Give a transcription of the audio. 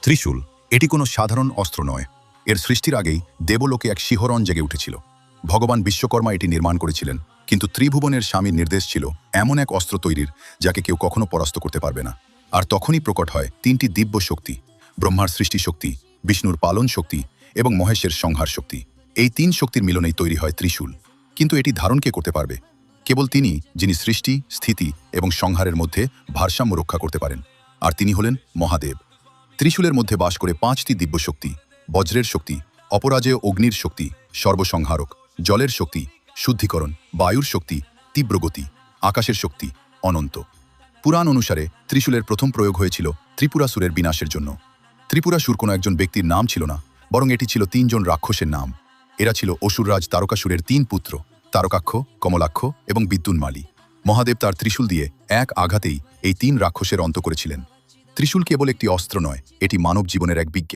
ত্রিশূল এটি কোনো সাধারণ অস্ত্র নয়। এর সৃষ্টির আগেই দেবলোকে এক শিহরণ জেগে উঠেছিল। ভগবান বিশ্বকর্মা এটি নির্মাণ করেছিলেন, কিন্তু ত্রিভুবনের স্বামীর নির্দেশ ছিল এমন এক অস্ত্র তৈরির যাকে কেউ কখনো পরাস্ত করতে পারবে না। আর তখনই প্রকট হয় তিনটি দিব্য শক্তি: ব্রহ্মার সৃষ্টি শক্তি, বিষ্ণুর পালন শক্তি এবং মহেশের সংহার শক্তি। এই তিন শক্তির মিলনেই তৈরি হয় ত্রিশূল। কিন্তু এটি ধারণ কে করতে পারবে? কেবল তিনি, যিনি সৃষ্টি, স্থিতি এবং সংহারের মধ্যে ভারসাম্য রক্ষা করতে পারেন। আর তিনি হলেন মহাদেব। ত্রিশূলের মধ্যে বাস করে পাঁচটি দিব্য শক্তি: বজ্রের শক্তি, অপরাজেয় অগ্নির শক্তি, সর্বসংহারক; জলের শক্তি, শুদ্ধিকরণ; বায়ুর শক্তি, তীব্রগতি; আকাশের শক্তি, অনন্ত। পুরাণ অনুসারে ত্রিশূলের প্রথম প্রয়োগ হয়েছিল ত্রিপুরাসুরের বিনাশের জন্য। ত্রিপুরাসুর কোনো একজন ব্যক্তির নাম ছিল না, বরং এটি ছিল তিনজন রাক্ষসের নাম। এরা ছিল অসুররাজ তারকাসুরের তিন পুত্র: তারকাক্ষ, কমলাক্ষ এবং বিদ্যুন্মালী। মহাদেব তার ত্রিশূল দিয়ে এক আঘাতেই এই তিন রাক্ষসের অন্ত করেছিলেন। ত্রিশূল কেবল একটি অস্ত্র নয়, এটি মানব জীবনের এক বিজ্ঞান।